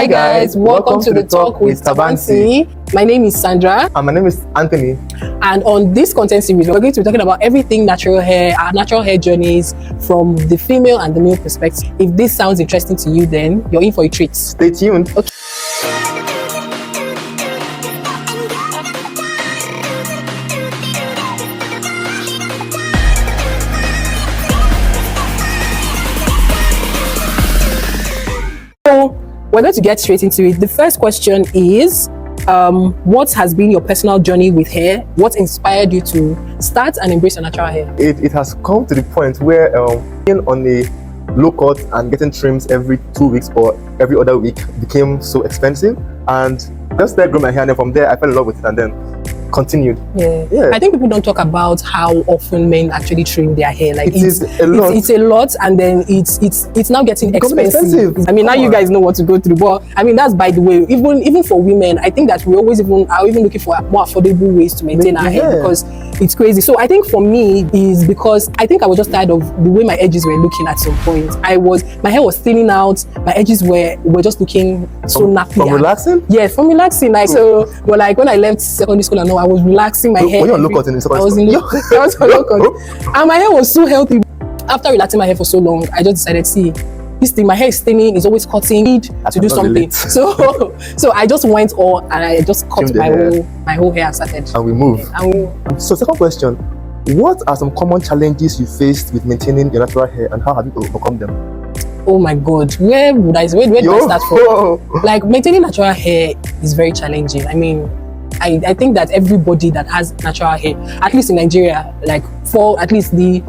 Hi guys, welcome to the Talk with Tabansi. My name is Sandra. And my name is Anthony. And on this content series, we're going to be talking about everything natural hair, our natural hair journeys from the female and the male perspective. If this sounds interesting to you, then you're in for a treat. Stay tuned. Okay. So we're going to get straight into it. The first question is, what has been your personal journey with hair? What inspired you to start and embrace your natural hair? It has come to the point where being on a low cut and getting trims every 2 weeks or every other week became so expensive, and just started growing my hair, and then from there I fell in love with it and then continued. Yeah. I think people don't talk about how often men actually trim their hair. Like it's a lot. It's a lot, and then it's now getting expensive. I mean, now you guys know what to go through. But I mean, that's by the way. Even for women, I think that we always are even looking for more affordable ways to maintain our hair, because it's crazy. So I think for me is because I think I was just tired of the way my edges were looking at some point. My hair was thinning out. My edges were just looking so nappy. From relaxing? Yeah, from relaxing. Like so, but like when I left secondary school, I was relaxing my hair. When you're on low cut in secondary I was on low cut, and my hair was so healthy. After relaxing my hair for so long, I just decided, see, this thing, my hair is thinning, is always cutting, need to do something. So I just went all and I just cut my whole hair and started. And we move. So second question, what are some common challenges you faced with maintaining your natural hair, and how have you overcome them? Oh my God, where do I start from? Like, maintaining natural hair is very challenging. I mean, I think that everybody that has natural hair, at least in Nigeria, like for at least the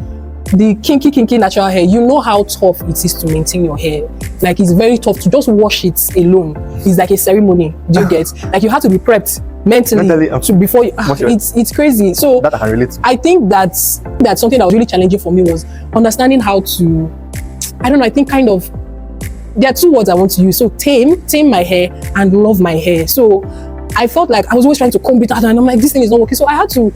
kinky natural hair, you know how tough it is to maintain your hair. Like, it's very tough to just wash it alone. It's like a ceremony. Do you get? Like, you have to be prepped mentally before you, it's crazy. So that I can relate to. I think that's something that was really challenging for me, was understanding how to, I don't know, I think kind of, there are two words I want to use. So tame my hair and love my hair. So I felt like I was always trying to comb it out, and I'm like, this thing is not working. So I had to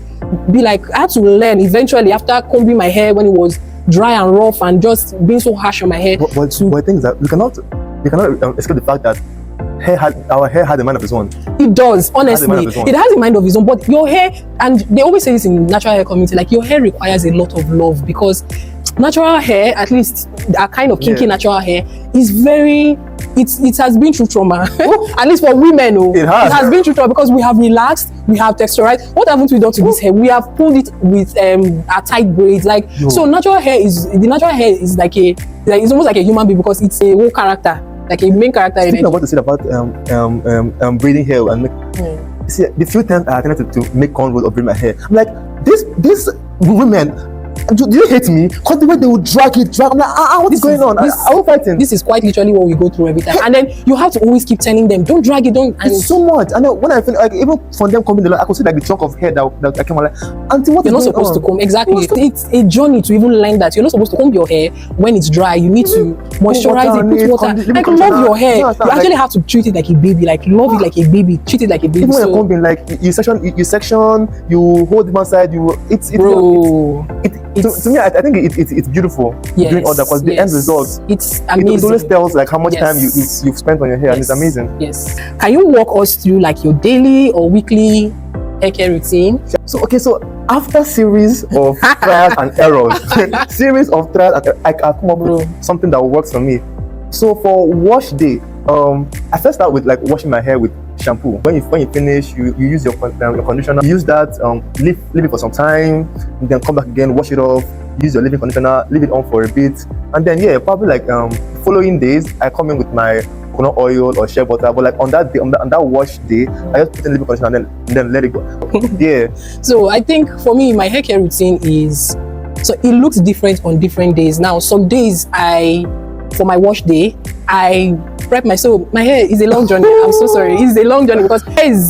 learn eventually, after combing my hair when it was dry and rough and just being so harsh on my hair. But the thing is that we cannot escape the fact that our hair had a mind of its own. It does, honestly. It has a mind of its own. But your hair, and they always say this in natural hair community, like, your hair requires a lot of love, because natural hair, at least a kind of kinky natural hair, is very, it has been through trauma. At least for women, it has been through trauma, because we have relaxed, we have texturized. What haven't we done to this hair? We have pulled it with a tight braids. Like, so the natural hair is like it's almost like a human being, because it's a whole character, like a main character. Speaking of what you said about braiding hair and make, see, the few times I attempted to make convo or braid my hair, I'm like, these women, do you hate me? Because the way they would drag it, I'm like, what is going on? I will fight him. This is quite literally what we go through every time. And then you have to always keep telling them, don't drag it, don't. And it's so much. And then when I feel like, even from them coming, I could see like the chunk of hair that I came on, like, Auntie, what you're not supposed to comb. Exactly. It's a journey to even learn that you're not supposed to comb your hair when it's dry. You need to moisturize it, put water. Like, love your hair. You actually have to treat it like a baby. Like, love it like a baby. Treat it like a baby. Even when you're combing, like, you section, you hold one side, to me, I think it's beautiful doing all that, because the end result, it's amazing. It always tells like how much time you've spent on your hair, and it's amazing. Yes. Can you walk us through like your daily or weekly hair care routine? So after series of trials and errors, I come up with something that works for me. So for wash day, I first start with like washing my hair with shampoo. When you finish, you use your conditioner. You use that, leave it for some time, and then come back again, wash it off, use your leave-in conditioner, leave it on for a bit, and then probably like following days I come in with my coconut oil or shea butter. But like on that day, on that wash day, I just put in leave-in conditioner and then let it go. So I think for me, my hair care routine is, so it looks different on different days. Now some days for my wash day, I prep myself. My hair is a long journey. I'm so sorry. It's a long journey, because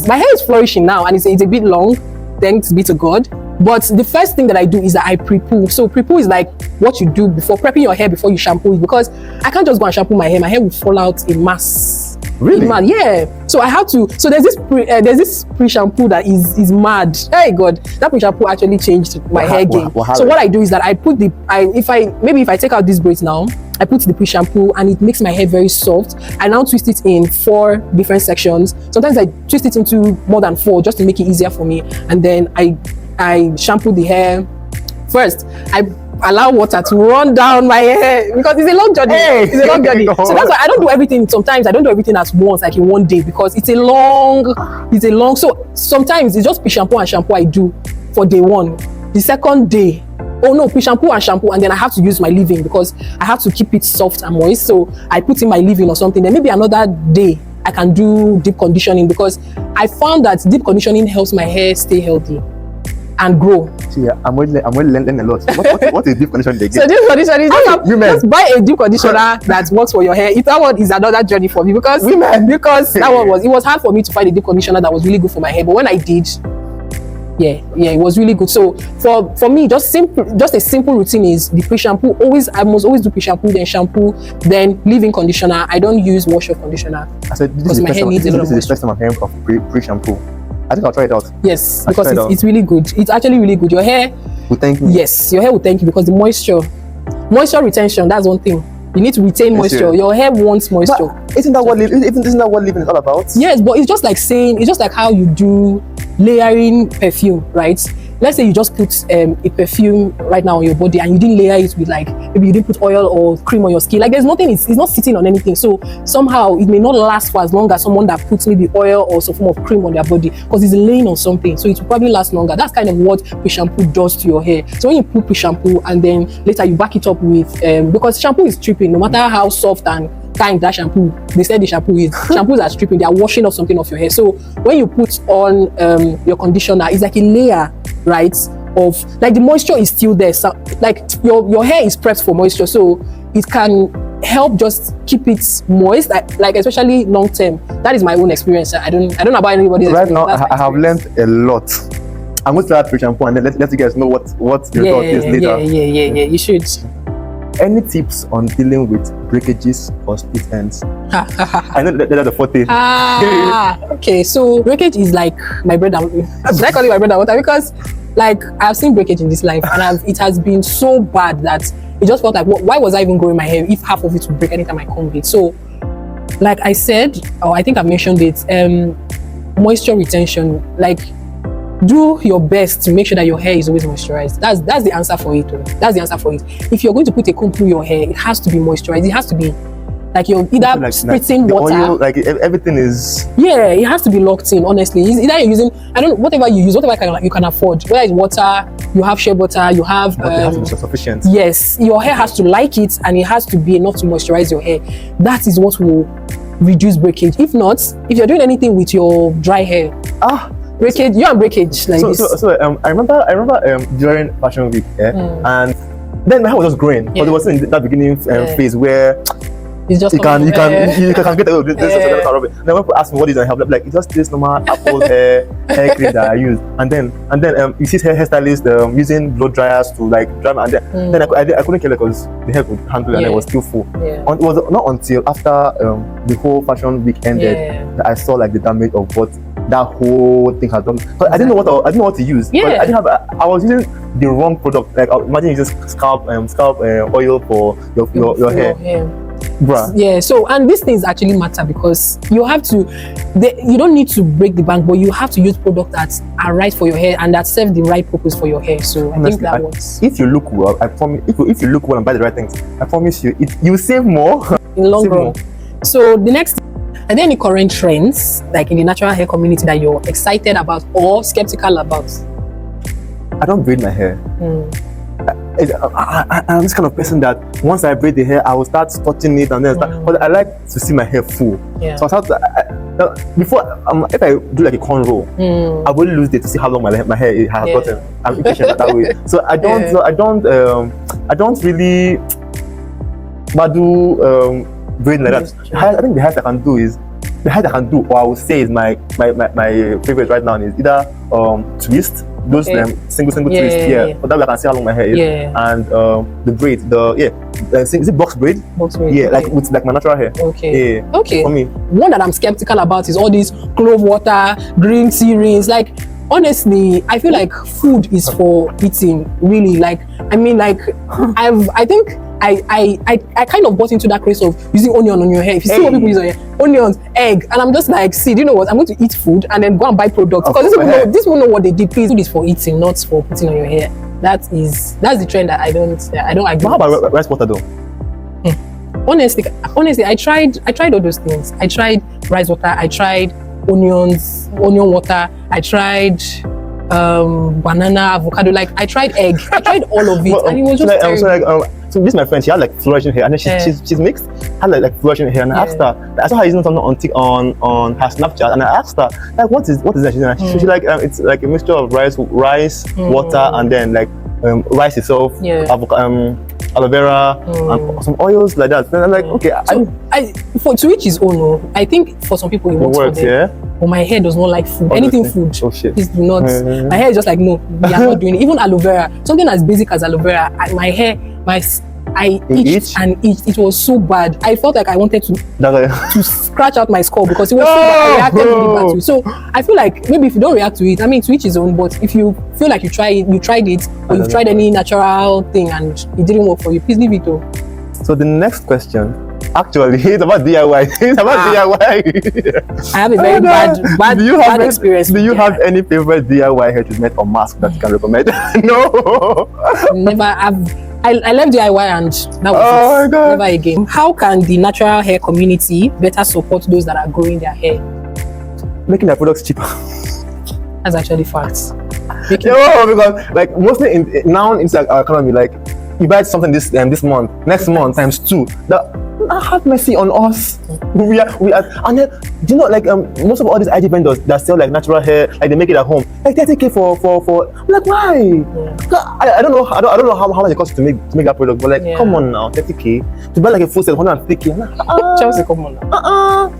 my hair is flourishing now, and it's a bit long, thanks be to God. But the first thing that I do is that I pre-poo. So pre-poo is like what you do before prepping your hair before you shampoo it, because I can't just go and shampoo my hair. My hair will fall out in mass. Really? Yeah. So I have to. So there's this pre-shampoo that is mad. Hey God, that pre-shampoo actually changed my hair game. So what I do is that I put if I take out these braids now, I put the pre-shampoo and it makes my hair very soft. I now twist it in 4 different sections. Sometimes I twist it into more than 4 just to make it easier for me. And then I shampoo the hair. First, I allow water to run down my hair because it's a long journey. It's a long journey. So that's why I don't do everything. Sometimes I don't do everything at once, like in one day, because it's a long. So sometimes it's just pre-shampoo and shampoo I do for day 1. The second day, oh no, pre-shampoo and shampoo, and then I have to use my leave-in because I have to keep it soft and moist. So I put in my leave-in or something. Then maybe another day I can do deep conditioning because I found that deep conditioning helps my hair stay healthy and grow. See, I'm really learning a lot. What is deep conditioning again? So deep conditioning is just buy a deep conditioner that works for your hair. That one is another journey for me because that one was hard for me to find a deep conditioner that was really good for my hair. But when I did, yeah, it was really good. So for me, just a simple routine is the pre-shampoo. I must always do pre-shampoo, then shampoo, then leave-in conditioner. I don't use wash-off conditioner. I said this is the first time I'm hearing of pre-shampoo. I think I'll try it out. Yes, because it's really good. It's actually really good. Your hair will thank me. Yes, your hair will thank you because the moisture retention, that's one thing. You need to retain moisture. Your hair wants moisture. But isn't that what leave-in is all about? Yes, but it's just like how you do layering perfume, right? Let's say you just put a perfume right now on your body and you didn't layer it with maybe you didn't put oil or cream on your skin. Like there's nothing, it's not sitting on anything. So somehow it may not last for as long as someone that puts maybe oil or some form of cream on their body because it's laying on something. So it will probably last longer. That's kind of what pre-shampoo does to your hair. So when you put pre-shampoo and then later you back it up with, because shampoo is stripping, no matter how soft and kind that shampoo, they said the shampoo is, shampoos are stripping, they are washing off something off your hair. So when you put on your conditioner, it's like a layer, right, of like the moisture is still there. So like your hair is prepped for moisture, so it can help just keep it moist, like especially long term. That is my own experience. I don't know about anybody's right now. I have learned a lot. I'm going to start pre-shampoo and then let you guys know what the result is later. Yeah, you should. Any tips on dealing with breakages or split ends? I know that's the forte. Okay, so breakage is like my bread and did I call it my bread and water? Because like I've seen breakage in this life and it has been so bad that it just felt like why was I even growing my hair if half of it would break anytime I comb it? So like I said, or I think I've mentioned it, moisture retention, like do your best to make sure that your hair is always moisturized. That's the answer for it. That's the answer for it. If you're going to put a comb through your hair, it has to be moisturized. It has to be like you're either spritzing water. Oil, like everything is. Yeah, it has to be locked in. Honestly, it's either you're using whatever you use, whatever you can afford. Whether it's water, you have shea butter, you have. But it has to be sufficient. Yes, your hair has to like it, and it has to be enough to moisturize your hair. That is what will reduce breakage. If not, if you're doing anything with your dry hair, breakage, you have breakage like this. So I remember during Fashion Week, and then my hair was just growing, but it was in that beginning phase where it's just you can get this. Then when people ask me what is I help, like it's just this normal Apple hair cream that I use, and then you see hairstylists using blow dryers to like dry my, and then I couldn't care because the hair could handle it and it was still full. It was not until after the whole Fashion Week ended that I saw like the damage of what that whole thing has done. But I didn't know what to use. I was using the wrong product. Like imagine you just scalp oil for your hair. Bruh. Yeah, so and these things actually matter because you have to, you don't need to break the bank, but you have to use products that are right for your hair and that serve the right purpose for your hair. So I think that works. If you look well, I promise. If you look well and buy the right things, I promise you, you save more in the long run. So the next, are there any current trends like in the natural hair community that you're excited about or skeptical about? I don't braid my hair. I'm this kind of person that once I braid the hair, I will start touching it and then but I like to see my hair full. So I start before if I do like a convo, I will lose it to see how long my hair has gotten. I'm impatient that way. So I don't really do braid like that. I think the hair I can do or I would say is my favorite right now is either twist. Those single twist, but that way I can see how long my hair is, and the braid, is it box braid? Box braid, like with like my natural hair. Okay. For me, one that I'm skeptical about is all these clove water, green tea rings. Like honestly, I feel like food is for eating. Really, like I mean, like I think I kind of bought into that craze of using onion on your hair. If you see what people use on your hair, onions, egg, and I'm just like, see, do you know what? I'm going to eat food and then go and buy products because this people know what they did. Please do this for eating, not for putting on your hair. That's the trend that I don't agree. How about rice water though? Honestly, I tried all those things. I tried rice water, I tried onion water, I tried banana, avocado, like I tried egg, I tried all of it, and it was just terrible. So this is my friend, she had like flourishing hair, and then she's mixed, had like flourishing hair, and I asked her, I saw her using something on her Snapchat, and I asked her, like, what is that she's doing? She's like, it's like a mixture of rice, water, and then like rice itself, avocado, aloe vera, and some oils like that. And I'm like, okay. So to each his own. No. I think for some people it works for them. Yeah. But my hair does not like food. Anything food. Oh shit. Please do not. My hair is just like, no, we are not doing it. Even aloe vera, something as basic as aloe vera. My hair, I itched and itched. It was so bad. I felt like I wanted to scratch out my skull because it was so bad. I reacted really bad to it. So I feel like maybe if you don't react to it, I mean, to each his own. But if you feel like you tried it, or you've tried any natural thing and it didn't work for you, please leave it though. So the next question, actually, it's about DIY. It's about DIY. I have a very bad experience. Do you have any favorite DIY hair treatment or mask that you can recommend? No. Never. I left DIY and that was it. Never again. How can the natural hair community better support those that are growing their hair? Making their products cheaper. That's actually facts. Because like mostly now it's like our economy, like you buy something this month, next month times 2. Have mercy on us. We are, and then do you know like most of all these IG vendors that sell like natural hair, like they make it at home, like 30K for like why? I don't know how much it costs to make that product, but like come on now, 30K to buy like a full set 150K. Chelsea, come on now.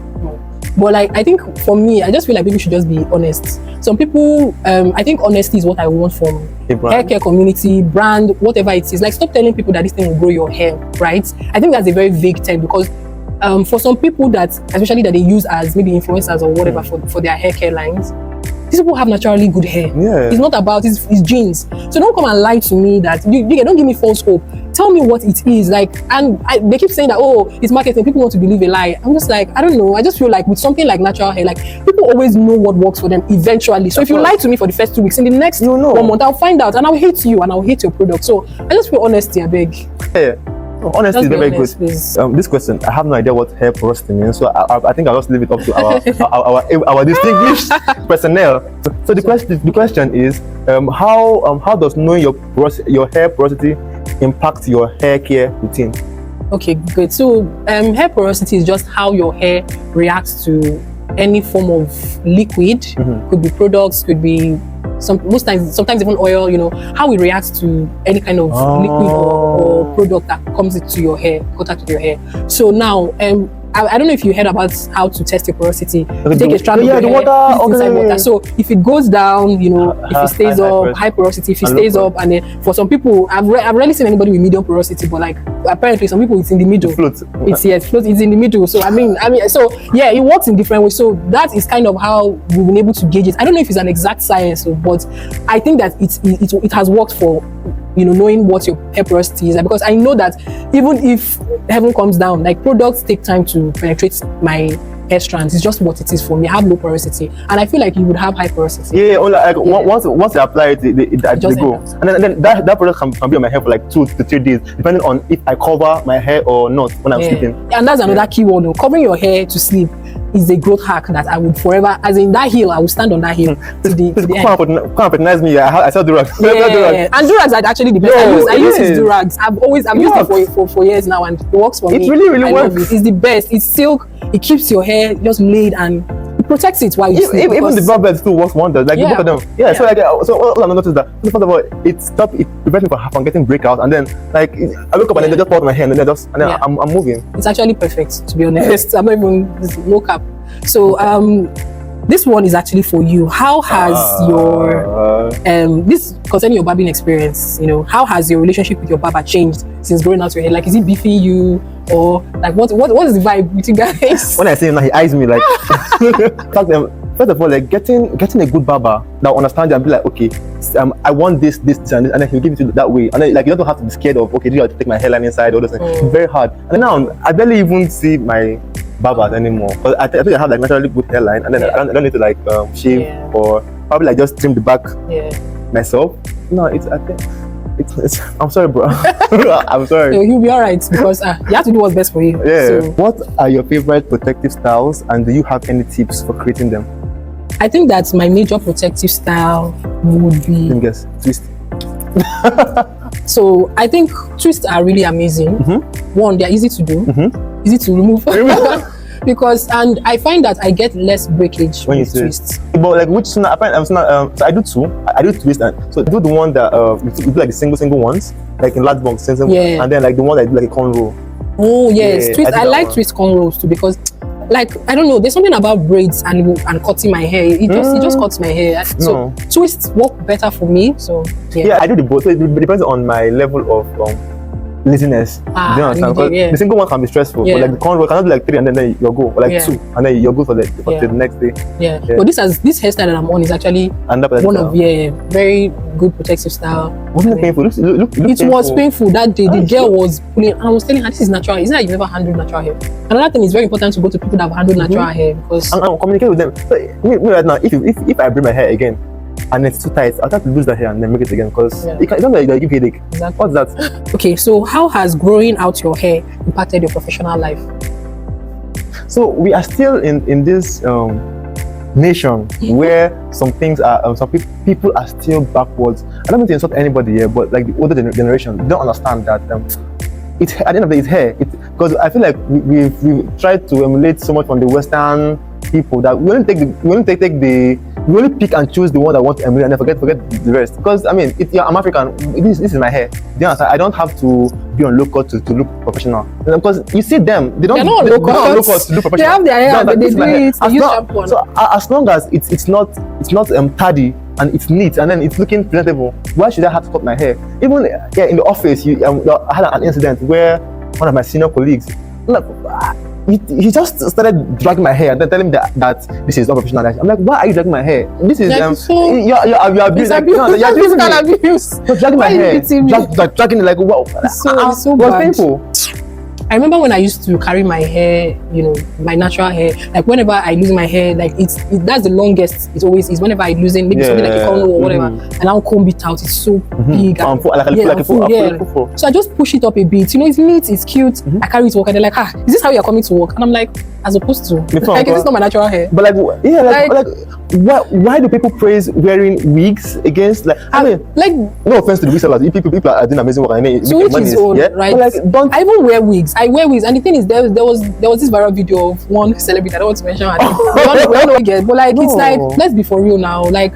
But like I think for me, I just feel like people should just be honest. Some people, I think honesty is what I want from hair care community, brand, whatever it is. Like stop telling people that this thing will grow your hair, right? I think that's a very vague term because for some people that, especially that they use as maybe influencers or whatever for their hair care lines, these people have naturally good hair. Yeah. It's not about it's genes. So don't come and lie to me that you don't give me false hope. Tell me what it is like. And they keep saying that, oh, it's marketing. People want to believe a lie. I'm just like, I don't know. I just feel like with something like natural hair, like people always know what works for them eventually. So if you lie to me for the first 2 weeks, in the next 1 month, I'll find out and I'll hate you and I'll hate your product. So I just feel honesty, I beg. Yeah. Honesty is very good. This question, I have no idea what hair porosity means, so I think I'll just leave it up to our distinguished personnel. So the question is, how does knowing your hair porosity impact your hair care routine? Okay, good. So hair porosity is just how your hair reacts to any form of liquid. Could be products, could be sometimes even oil, you know, how it reacts to any kind of liquid or product that comes into your hair, contact with your hair. So now, I don't know if you heard about how to test your porosity. You take a strand of your hair, put it inside water. So if it goes down, you know, if it stays up, high porosity, if it stays up, and then for some people, I've rarely seen anybody with medium porosity, but like apparently some people it's in the middle. It floats. It's in the middle. So I mean, so yeah, it works in different ways. So that is kind of how we've been able to gauge it. I don't know if it's an exact science, but I think that it has worked for, you know, knowing what your hair porosity is, because I know that even if heaven comes down, like products take time to penetrate my hair strands. It's just what it is for me. I have low porosity, and I feel like you would have high porosity. Once I apply it, it go, and then that product can be on my hair for like 2 to 3 days, depending on if I cover my hair or not when I'm sleeping. And that's another key one. Covering your hair to sleep is a growth hack that I would forever, as in that hill, I will stand on that hill to the end. Can't patronize me. I sell durags. And durags are actually the best. I use his durags. I've used it for years now, and it works for me. It really works. It's the best. It's silk. It keeps your hair just laid and it protects it while you sleep. Even the barbell still works wonders. Like both of them. So all I noticed that first of all, it prevents me from getting breakouts, and then like I wake up and then they just put my hair and then I'm moving. It's actually perfect, to be honest. I'm not even no cap. So this one is actually for you. How has your this concerning your barbing experience, you know, how has your relationship with your barber changed since growing out your hair? Like, is he beefing you, or like what is the vibe with you guys? When I say him now, he eyes me like first of all, like getting a good barber that will understand you and be like, okay, I want this, and then he'll give it to you that way. And then like you don't have to be scared of, okay, do you have to take my hairline inside, all those things. It's very hard. And now I barely even see my barbers anymore. Because I think I have like naturally good hairline, and then I don't need to like shave or probably like just trim the back myself. No, I think it's I'm sorry, bro. I'm sorry. You'll be alright because you have to do what's best for you. Yeah. So, what are your favorite protective styles, and do you have any tips for creating them? I think that my major protective style would be. Let me guess. Twist. So I think twists are really amazing. One, they're easy to do, easy to remove. Because and I find that I get less breakage when you with twists. But like which so I do two. I do twist, and so I do the one that you do like the single ones, like in large box, and then like the one that I do like a convo. Oh yes, twist. I like twist cornrows too because, like, I don't know, there's something about braids and cutting my hair. It just cuts my hair. So twists work better for me. So yeah, I do the both. So it depends on my level of laziness. Do you understand? Because the single one can be stressful, but like the cornrow cannot be like 3 and then you'll go, or like 2 and then you're good for the next day. But this hairstyle that I'm on is actually one of very good protective style. Wasn't it painful? It was painful that day. The girl was pulling, and I was telling her this is natural. It's not like you've never handled natural hair. Another thing is very important to go to people that have handled natural hair because and communicate with them. So, me right now, if I braid my hair again and it's too tight, I'll try to lose that hair and then make it again because it's not like you give headache. Exactly. What's that? Okay, so how has growing out your hair impacted your professional life? So we are still in this nation where some things are some people are still backwards. I don't mean to insult anybody here, but like the older generation don't understand that it's at the end of the day it's hair. Because I feel like we've tried to emulate so much from the Western people that we only pick and choose the one that want to emulate and then forget the rest. Because I mean, I'm African. This is my hair. I don't have to be on low cut to look professional. Because you see them, they're not on low cut to look professional. They have their hair, but they do it. They use shampoo. So as long as it's not tardy and it's neat and then it's looking presentable, why should I have to cut my hair? Even in the office, I had an incident where one of my senior colleagues, he just started dragging my hair and then telling me that this is not professional. I'm like, why are you dragging my hair? This is you're abusing. You're abuse. You're dragging my hair, dragging it like wow. It's so was bad. painful. I remember when I used to carry my hair, my natural hair. Like whenever I lose my hair, like that's the longest it always is. Whenever I lose it, maybe something like a corner or whatever, and I'll comb it out. It's so big. So I just push it up a bit. It's neat, it's cute. I carry it to work, and they're like, is this how you're coming to work? And I'm like, as opposed to, like, is this not my natural hair? But why do people praise wearing wigs against no offense to the wig sellers, people are doing amazing work and they so which is own, right? But I even wear wigs. I wear wigs, and the thing is, there was this viral video of one celebrity. I don't want to mention her name. we all know again, but it's like, let's be for real now. Like,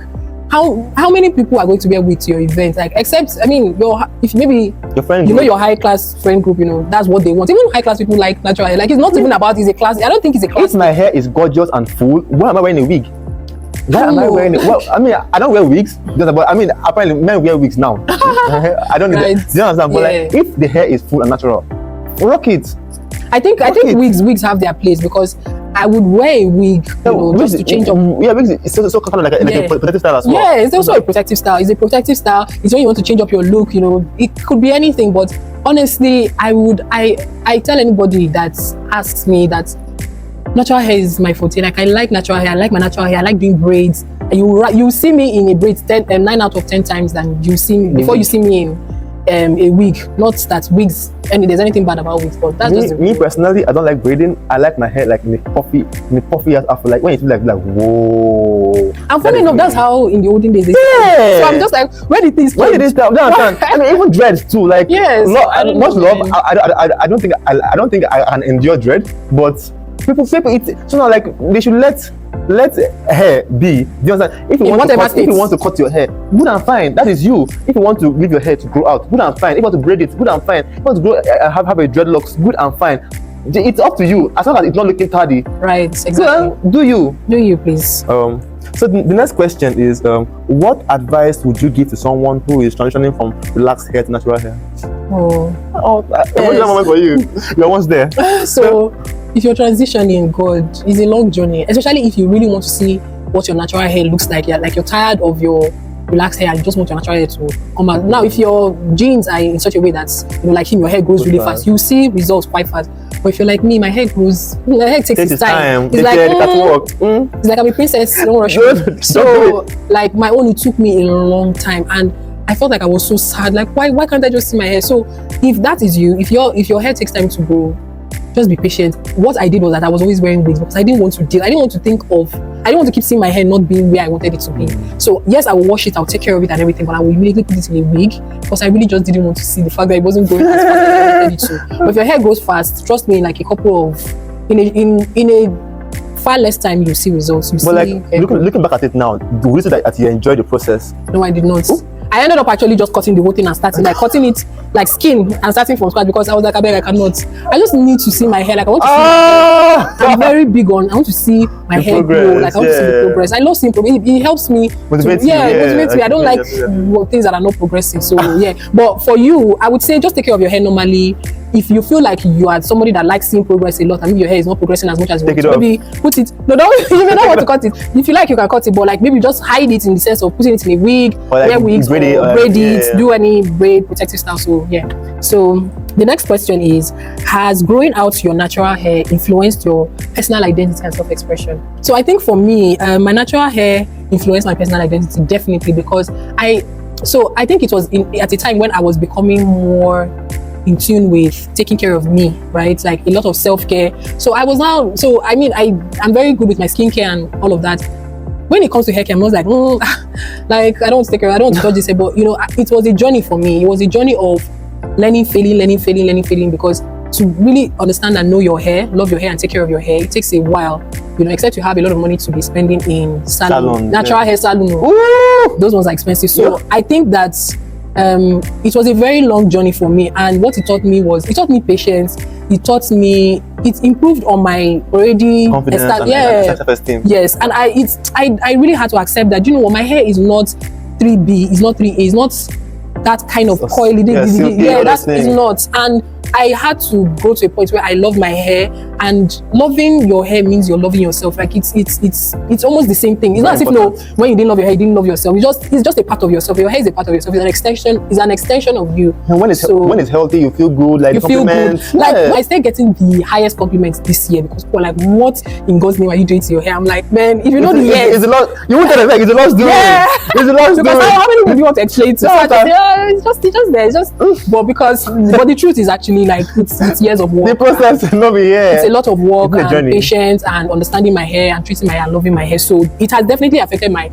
how many people are going to wear wigs to your event? Like, except if maybe your friend, your high class friend group, that's what they want. Even high class people like natural hair. Like, it's not even about it's a class. I don't think it's a class. If my hair is gorgeous and full, why am I wearing a wig? Why am I wearing it? Well, I mean, I don't wear wigs. Apparently men wear wigs now. I don't need that. Do you understand? But like, if the hair is full and natural, rock it. I think wigs have their place because I would wear a wig, just to change up. Yeah, wigs is so kind of like a protective style as well. Yeah, it's also a protective style. It's a protective style. It's when you want to change up your look. It could be anything. But honestly, I tell anybody that asks me that natural hair is my forte. Like, I like natural hair. I like my natural hair. I like doing braids. You see me in a braid 9 out of 10 times than you see me before you see me in a wig. Not that wigs, and there's anything bad about wigs, but that's just me personally. I don't like braiding. I like my hair like in the puffy after, like when it's like whoa. And funny enough, that's how in the olden days. So I'm just like, where did this start? I mean, even dreads too. Like, much love. I don't think I can endure dread, but people it's so now like they should let hair be. Do you understand? If you want to cut your hair, good and fine. That is you. If you want to leave your hair to grow out, good and fine. If you want to braid it, good and fine. If you want to grow have a dreadlocks, good and fine. It's up to you as long as it's not looking tardy. Right, exactly. So, do you please? So the next question is, what advice would you give to someone who is transitioning from relaxed hair to natural hair? Moment for you. You're almost there. So if you're transitioning, God, it's a long journey, especially if you really want to see what your natural hair looks like. You're tired of your relaxed hair and you just want your natural hair to come out. Now, if your genes are in such a way that, like him, your hair grows really fast, you see results quite fast. But if you're like me, my hair takes its time. It's like, it's like I'm a princess, don't rush me. So, like, my own, it took me a long time. And I felt like I was so sad. Like, why can't I just see my hair? So, if that is you, if your hair takes time to grow, just be patient. What I did was that I was always wearing wigs because I didn't want to keep seeing my hair not being where I wanted it to be. So yes, I will wash it, I'll take care of it and everything, but I will immediately put it in a wig because I really just didn't want to see the fact that it wasn't growing as fast as I wanted it to. But if your hair grows fast, trust me, in like a couple of, in a far less time, you see results. But like looking back at it now, do you say that you enjoyed the process? No, I did not. Ooh. I ended up actually just cutting the whole thing and starting, like cutting it like skin and starting from scratch because I was like, I cannot. I just need to see my hair. Like I want to see my hair. I'm very big on, I want to see my hair grow. Like I want to see the progress. I love seeing progress. It helps me. It motivates me. I don't like things that are not progressing. So yeah. But for you, I would say just take care of your hair normally. If you feel like you are somebody that likes seeing progress a lot, and if your hair is not progressing as much as you want, maybe put it. No, don't. You may not want to cut it. If you like, you can cut it, but like maybe just hide it in the sense of putting it in a wig, wear wigs, braid it, do any braid protective style. So yeah. So the next question is: has growing out your natural hair influenced your personal identity and self-expression? So I think for me, my natural hair influenced my personal identity definitely because I think it was at a time when I was becoming more in tune with taking care of me, right? Like a lot of self-care. So I'm very good with my skincare and all of that. When it comes to hair care, I'm not like, like I don't want to take care, I don't want to touch this, but you know, it was a journey for me. It was a journey of learning, failing, because to really understand and know your hair, love your hair and take care of your hair, it takes a while, you know, except you have a lot of money to be spending in salon, natural hair salon. Those ones are expensive. So I think that it was a very long journny for me, and what it taught me patience. It improved on my already confidence and self-esteem. Yes, and I really had to accept that, you know what, my hair is not 3B, it's not 3A, it's not that kind of coily. That is not. And I had to go to a point where I love my hair, and loving your hair means you're loving yourself. Like it's almost the same thing. It's not as if when you didn't love your hair, you didn't love yourself. It's just a part of yourself. Your hair is a part of yourself. It's an extension of you. And when it's healthy, you feel good. Like you feel good. Like I started getting the highest compliments this year because people are like, "What in God's name are you doing to your hair?" I'm like, man, if you know the hair, it's a lot. You won't tell them like it's a lot doing. Yeah, it's a lot doing. How many people do you want to explain to? It's just there. It's just but the truth is actually like it's years of work. The process not be here. It's a lot of work and patience and understanding my hair and treating my hair and loving my hair. So it has definitely affected my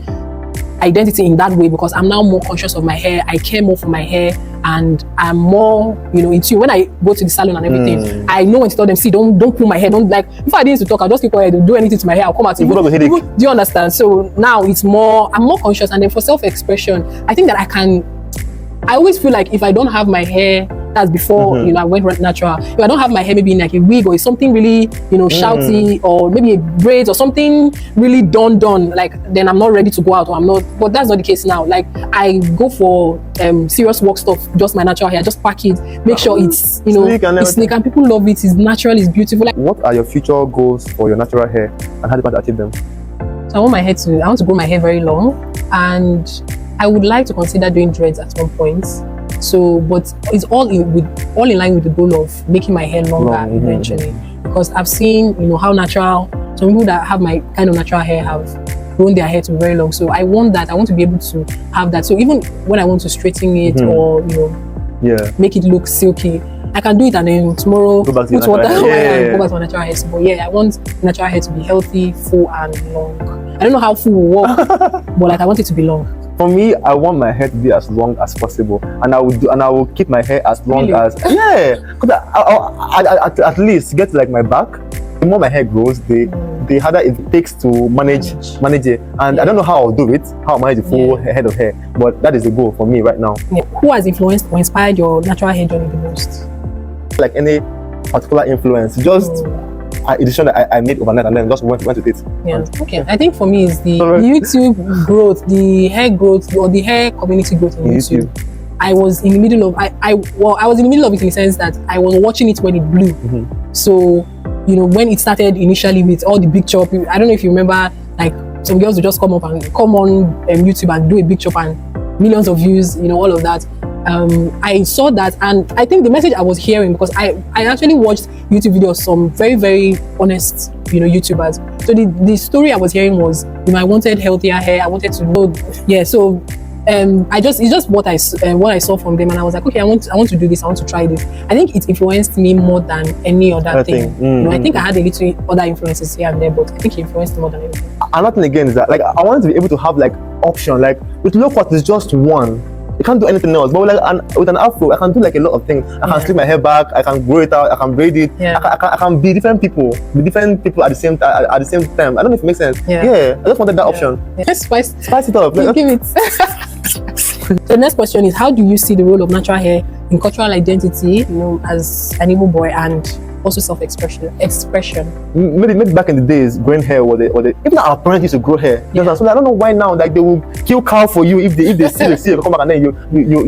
identity in that way because I'm now more conscious of my hair. I care more for my hair and I'm more, you know, in tune. When I go to the salon and everything, I know when to tell them, see, don't pull my hair. Don't like, if I didn't to talk, I'll just keep quiet. Don't do anything to my hair. I'll come out. Do you understand? So now I'm more conscious. And then for self-expression, I think that I always feel like if I don't have my hair, that's before, you know, I went natural. If I don't have my hair maybe in like a wig or something really, you know, shouty or maybe a braids or something really done, like then I'm not ready to go out or I'm not, but that's not the case now. Like I go for serious work stuff, just my natural hair, just pack it, make sure it's, you know, it's sleek and people love it, it's natural, it's beautiful. Like, what are your future goals for your natural hair and how do you plan to achieve them? So I want to grow my hair very long, and I would like to consider doing dreads at one point. So, but it's all in line with the goal of making my hair longer eventually. Because I've seen, you know, how natural some people that have my kind of natural hair have grown their hair to be very long. So I want to be able to have that. So even when I want to straighten it or, you know, make it look silky, I can do it and then tomorrow put water on and go back to my natural hair. So, but yeah, I want natural hair to be healthy, full and long. I don't know how full will work, but like I want it to be long. For me, I want my hair to be as long as possible, and I will keep my hair as long as because I at least get like my back. The more my hair grows, the harder it takes to manage it, and I don't know how I'll do it, how I'll manage the full head of hair, but that is the goal for me right now. Yeah. Who has influenced or inspired your natural hair journey the most? Like any particular influence, just a decision that I made overnight and then just went with it. Yeah. Okay. I think for me is the YouTube growth, the hair growth, or the hair community growth in YouTube. I was in the middle of I was in the middle of it in the sense that I was watching it when it blew. So, you know, when it started initially with all the big chop, I don't know if you remember, like some girls will just come on YouTube and do a big chop and millions of views, all of that. I saw that, and I think the message I was hearing, because I actually watched YouTube videos, some very, very honest, YouTubers. So the story I was hearing was, I wanted healthier hair. I wanted to know, So it's just what I saw from them, and I was like, okay, I want to do this. I want to try this. I think it influenced me more than any other thing. I think I had a little other influences here and there, but I think it influenced me more than anything. Another thing again is that, like, I wanted to be able to have like option. Like with low cut is just one. You can't do anything else. But with an afro, I can do like a lot of things. I can slit my hair back. I can grow it out. I can braid it. I can be different people. At the same time. I don't know if it makes sense. I just wanted that option. Let's spice it up. Give it. The next question is, how do you see the role of natural hair in cultural identity, as an Igbo boy, and also self-expression? Maybe back in the days, growing hair was even our parents used to grow hair. So I don't know why now, like, they will kill cow for you if they see you come back and then you grow.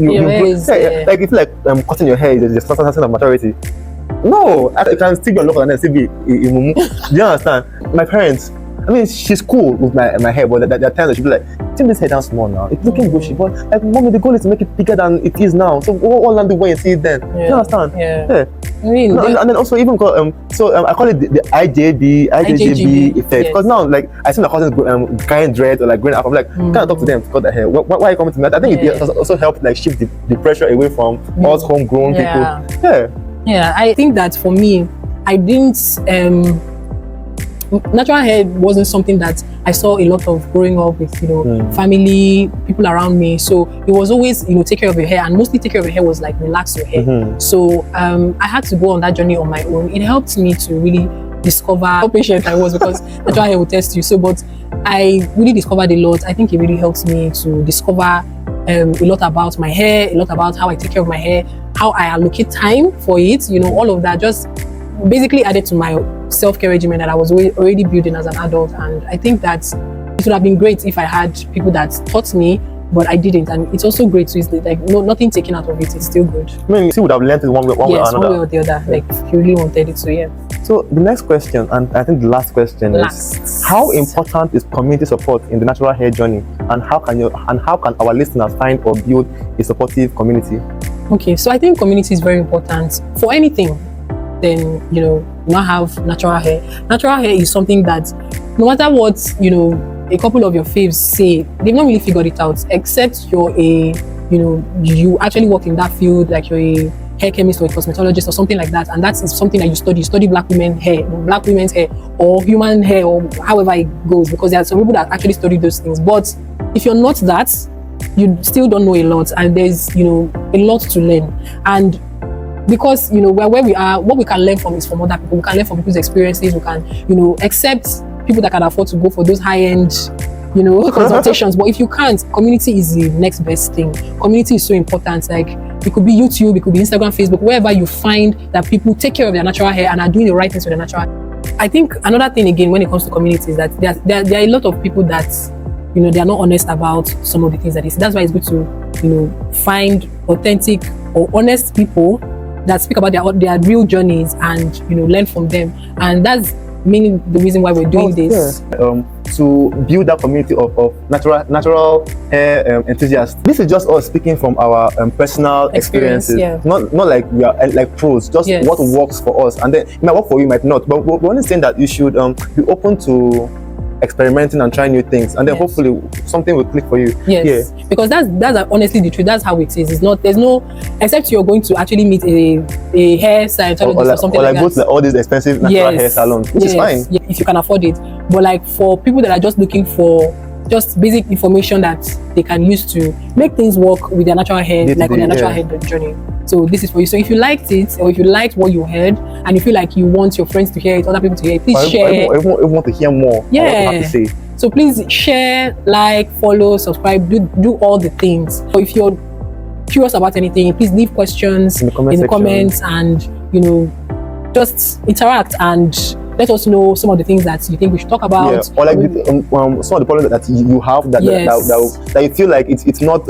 Like, if cutting your hair is just a sign of maturity. No, I can still be on local and then still be in. Do you understand? My parents, I mean, she's cool with my hair, but there are times that she'll be like, trim this hair down small now. It's looking bushy, but like, mommy, the goal is to make it bigger than it is now. So all along the way and see it then. You understand? Yeah. I mean, and then also even I call it the IJB effect, because now, like, I see my cousins growing dread or like growing up. I'm like, can't talk to them to cut their hair. Why are you coming to me? I think it has also helped like shift the pressure away from us homegrown people. Yeah, I think that for me, I didn't. Natural hair wasn't something that I saw a lot of growing up with, family, people around me. So it was always, take care of your hair, and mostly take care of your hair was like relax your hair. So I had to go on that journey on my own. It helped me to really discover how patient I was, because natural hair will test you. So, but I really discovered a lot. I think it really helps me to discover a lot about my hair, a lot about how I take care of my hair, how I allocate time for it, all of that just basically added to my self-care regimen that I was already building as an adult. And I think that it would have been great if I had people that taught me, but I didn't. And it's also great, so it's like nothing taken out of it. It's still good. I mean, you would have learned it one way or another. One way or the other. Like, if you really wanted it to, So the next question, and I think the last question is, how important is community support in the natural hair journey, and how can our listeners find or build a supportive community? Okay, so I think community is very important for anything. Then not have natural hair. Natural hair is something that no matter what a couple of your faves say, they've not really figured it out, except you're you actually work in that field, like you're a hair chemist or a cosmetologist or something like that, and that is something that you study black women's hair or human hair, or however it goes, because there are some people that actually study those things. But if you're not that, you still don't know a lot, and there's a lot to learn. And because where we are, what we can learn from is from other people. We can learn from people's experiences. We can accept people that can afford to go for those high-end consultations. But if you can't, community is the next best thing. Community is so important. Like, it could be YouTube, it could be Instagram, Facebook, wherever you find that people take care of their natural hair and are doing the right things with their natural hair. I think another thing again when it comes to community is that there are a lot of people that they are not honest about some of the things that they say. That's why it's good to find authentic or honest people that speak about their real journeys and learn from them. And that's mainly the reason why we're doing this. To build that community of natural hair enthusiasts. This is just us speaking from our personal experiences. Not like we are like pros, just what works for us. And then it might work for you, might not. But we're only saying that you should be open to experimenting and trying new things, and then hopefully something will click for you. Because that's honestly the truth. That's how it is. There's no, except you're going to actually meet a hair stylist or something like that, go to all these expensive natural hair salons, which is fine if you can afford it. But like, for people that are just looking for just basic information that they can use to make things work with their natural hair, on their natural hair journey, so this is for you. So if you liked it, or if you liked what you heard, and you feel like you want your friends to hear it, other people to hear it, please share. If you want to hear more, what you have to say. So please share, like, follow, subscribe, do all the things. So if you're curious about anything, please leave questions in the comments, and just interact and let us know some of the things that you think we should talk about. Or like some of the problems that you have that you feel like it's not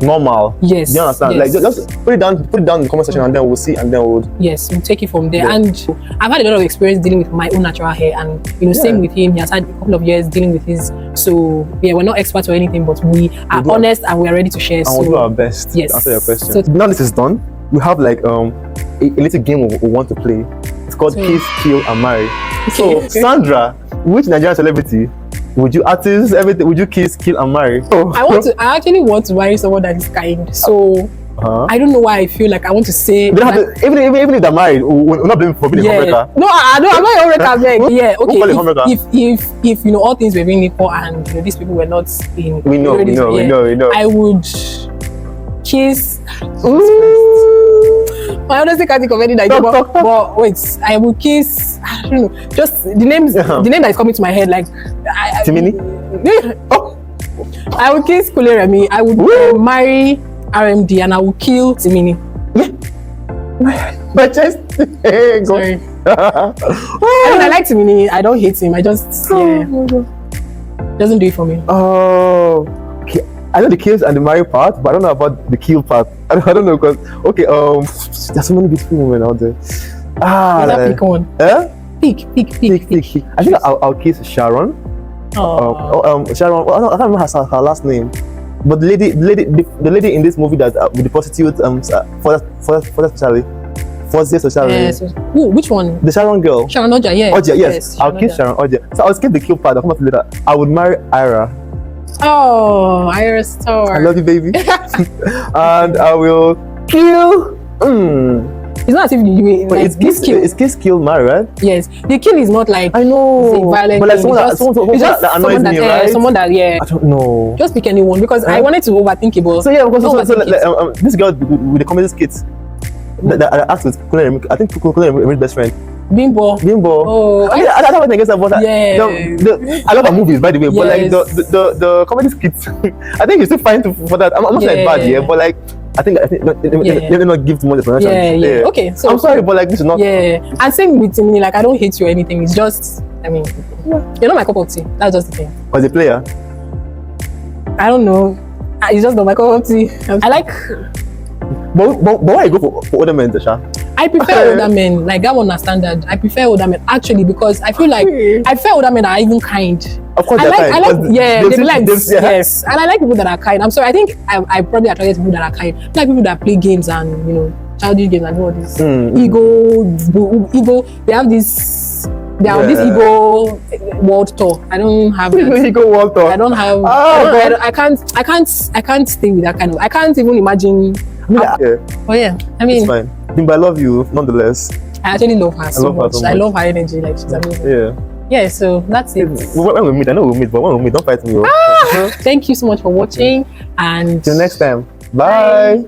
normal. Yes. Do you understand? Yes. Like just put it down in the comment section, and then we'll see, and then we'll. Yes, we'll take it from there. Yeah. And I've had a lot of experience dealing with my own natural hair, and same with him. He has had a couple of years dealing with his. So yeah, we're not experts or anything, but we are honest and we are ready to share. And we'll do our best to answer your question. So now this is done, we have like a little game we want to play. It's called Kiss, Kill, and Marry. So Sandra, which Nigerian celebrity would you would you kiss, kill, and marry? I actually want to marry someone that is kind. So I don't know why I feel like I want to say even if they're married, we're not blaming for being a homemaker. No, I'm not a homemaker. Yeah, okay. If all things were being equal and these people were not in, we know. I would kiss. I honestly can't think of any idea, but wait, I will kiss. I don't know. Just the name that is coming to my head, like Timini. I would kiss Coily. I would marry RMD, and I will kill Timini. My chest. Hey, sorry. I mean, I like Timini. I don't hate him. I just doesn't do it for me. Oh, okay. I know the kills and the marry part, but I don't know about the kill part. I don't know because there's so many beautiful women out there. Pick one. Pick. I think I'll kiss Sharon. Sharon. I can't remember her last name, but the lady in this movie that with the prostitute which one? The Sharon girl. Sharon Oja, yeah. Oja, yes. I'll kiss Sharon Oja. So I'll skip the kill part. I'll come up later. I would marry Ira. Oh, Ira Star. I love you, baby. And I will kill. It's not as if you but it's kiss, kill, marry, right? Yes. The kill is not like I know, violent, but like someone that annoys me, right? Someone that I don't know. Just pick anyone because I wanted to overthink it. But so yeah, because this girl with the comedy skits that I asked with Coily, I think Coily is my best friend. Bimbo. Oh, I don't want to get about that. Yeah. I love her movies, by the way, but like the comedy skits, I think it's still fine for that. I'm not like bad, but like I think they not give too much explanation. Yeah. Okay, so I'm sorry, but like this is not. Yeah, and same with me. Like I don't hate you or anything. It's just, I mean, you're not my cup of tea. That's just the thing. As a player, I don't know. It's just not my cup of tea. I like. But why you go for older men, Tasha? I prefer older men. Like that one is standard. I prefer older men actually because I feel like older men are even kind. Of course, yes, and I like people that are kind. I'm sorry, I think I probably attract people that are kind. I like people that play games and childish games and all this ego. They have this. They are on this ego world tour. I don't have that. Ego world tour. I don't have. I can't stay with that kind of. I can't even imagine. I mean, it's fine. But I love you nonetheless. I actually love her so much. I love her energy. Like she's amazing. Yeah, so that's it. When we meet, I know we'll meet, but when we meet, don't fight me. Thank you so much for watching, and till next time. Bye.